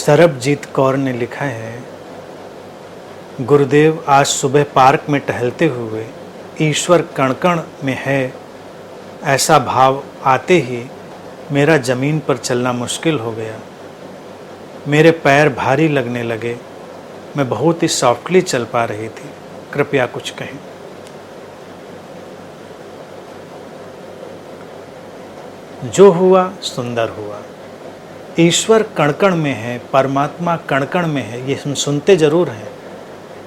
सरबजीत कौर ने लिखा है, गुरुदेव आज सुबह पार्क में टहलते हुए ईश्वर कण कण में है ऐसा भाव आते ही मेरा ज़मीन पर चलना मुश्किल हो गया। मेरे पैर भारी लगने लगे। मैं बहुत ही सॉफ्टली चल पा रही थी। कृपया कुछ कहें। जो हुआ सुंदर हुआ। ईश्वर कण कण में है, परमात्मा कण कण में है, ये हम सुनते ज़रूर हैं,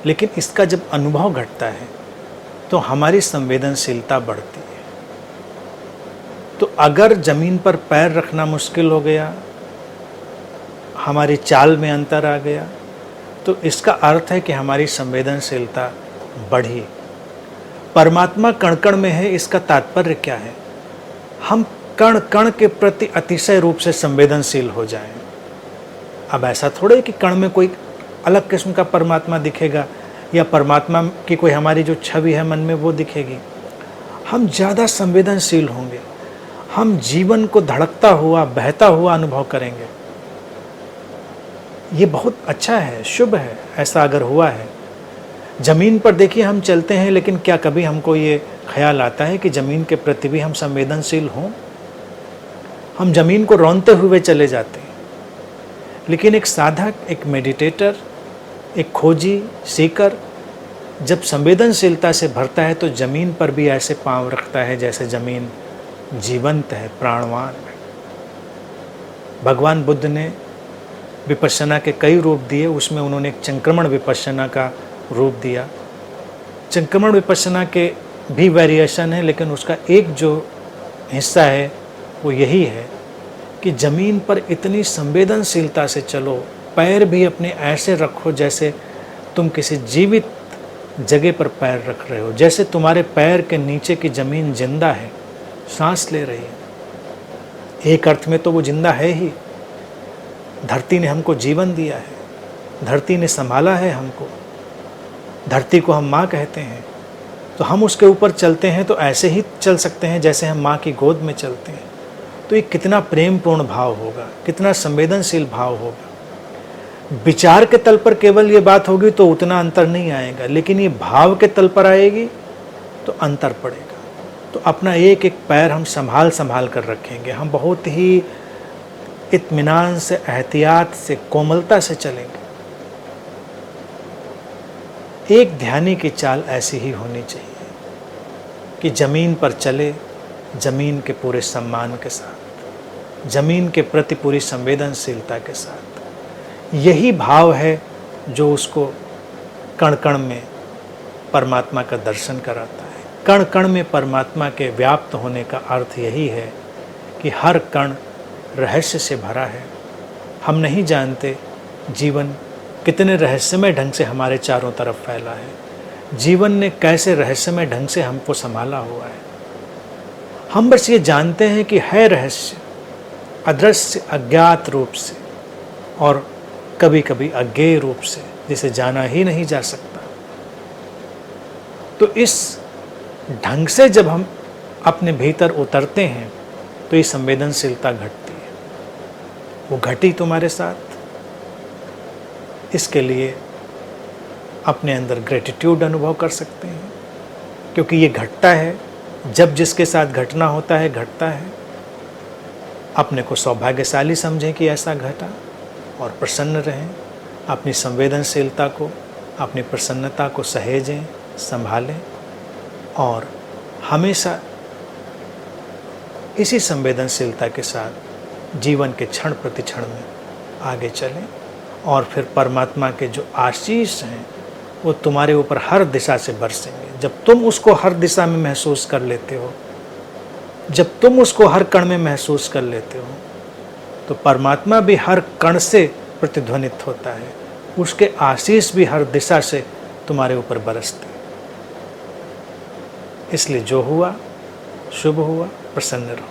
लेकिन इसका जब अनुभव घटता है तो हमारी संवेदनशीलता बढ़ती है। तो अगर ज़मीन पर पैर रखना मुश्किल हो गया, हमारी चाल में अंतर आ गया, तो इसका अर्थ है कि हमारी संवेदनशीलता बढ़ी। परमात्मा कण कण में है, इसका तात्पर्य क्या है? हम कण कण के प्रति अतिशय रूप से संवेदनशील हो जाएं। अब ऐसा थोड़े कि कण में कोई अलग किस्म का परमात्मा दिखेगा या परमात्मा की कोई हमारी जो छवि है मन में वो दिखेगी। हम ज़्यादा संवेदनशील होंगे। हम जीवन को धड़कता हुआ, बहता हुआ अनुभव करेंगे। ये बहुत अच्छा है, शुभ है, ऐसा अगर हुआ है। ज़मीन पर देखिए हम चलते हैं, लेकिन क्या कभी हमको ये ख्याल आता है कि ज़मीन के प्रति भी हम संवेदनशील हों? हम ज़मीन को रौंदते हुए चले जाते हैं, लेकिन एक साधक, एक मेडिटेटर, एक खोजी, सीकर जब संवेदनशीलता से भरता है तो ज़मीन पर भी ऐसे पांव रखता है जैसे ज़मीन जीवंत है, प्राणवान है। भगवान बुद्ध ने विपश्यना के कई रूप दिए, उसमें उन्होंने एक संक्रमण विपश्यना का रूप दिया। संक्रमण विपश्यना के भी वेरिएशन है, लेकिन उसका एक जो हिस्सा है वो यही है कि ज़मीन पर इतनी संवेदनशीलता से चलो, पैर भी अपने ऐसे रखो जैसे तुम किसी जीवित जगह पर पैर रख रहे हो, जैसे तुम्हारे पैर के नीचे की ज़मीन जिंदा है, सांस ले रही है। एक अर्थ में तो वो जिंदा है ही। धरती ने हमको जीवन दिया है, धरती ने संभाला है हमको, धरती को हम माँ कहते हैं। तो हम उसके ऊपर चलते हैं तो ऐसे ही चल सकते हैं जैसे हम माँ की गोद में चलते हैं। तो ये कितना प्रेमपूर्ण भाव होगा, कितना संवेदनशील भाव होगा। विचार के तल पर केवल ये बात होगी तो उतना अंतर नहीं आएगा, लेकिन ये भाव के तल पर आएगी तो अंतर पड़ेगा। तो अपना एक एक पैर हम संभाल संभाल कर रखेंगे। हम बहुत ही इत्मीनान से, एहतियात से, कोमलता से चलेंगे। एक ध्यानी की चाल ऐसी ही होनी चाहिए कि ज़मीन पर चले, ज़मीन के पूरे सम्मान के साथ, ज़मीन के प्रति पूरी संवेदनशीलता के साथ। यही भाव है जो उसको कण कण में परमात्मा का दर्शन कराता है। कण कण में परमात्मा के व्याप्त होने का अर्थ यही है कि हर कण रहस्य से भरा है। हम नहीं जानते जीवन कितने रहस्यमय ढंग से हमारे चारों तरफ फैला है। जीवन ने कैसे रहस्यमय ढंग से हमको संभाला हुआ है। हम बस ये जानते हैं कि है रहस्य, अदृश्य, अज्ञात रूप से, और कभी कभी अज्ञेय रूप से, जिसे जाना ही नहीं जा सकता। तो इस ढंग से जब हम अपने भीतर उतरते हैं तो ये संवेदनशीलता घटती है। वो घटी तुम्हारे साथ, इसके लिए अपने अंदर ग्रेटिट्यूड अनुभव कर सकते हैं, क्योंकि ये घटता है। जब जिसके साथ घटना होता है घटता है। अपने को सौभाग्यशाली समझें कि ऐसा घटा और प्रसन्न रहें। अपनी संवेदनशीलता को, अपनी प्रसन्नता को सहेजें, संभालें और हमेशा इसी संवेदनशीलता के साथ जीवन के क्षण प्रति क्षण में आगे चलें। और फिर परमात्मा के जो आशीष हैं वो तुम्हारे ऊपर हर दिशा से बरसेंगे। जब तुम उसको हर दिशा में महसूस कर लेते हो, जब तुम उसको हर कण में महसूस कर लेते हो, तो परमात्मा भी हर कण से प्रतिध्वनित होता है। उसके आशीष भी हर दिशा से तुम्हारे ऊपर बरसते हैं। इसलिए जो हुआ शुभ हुआ, प्रसन्न रहो।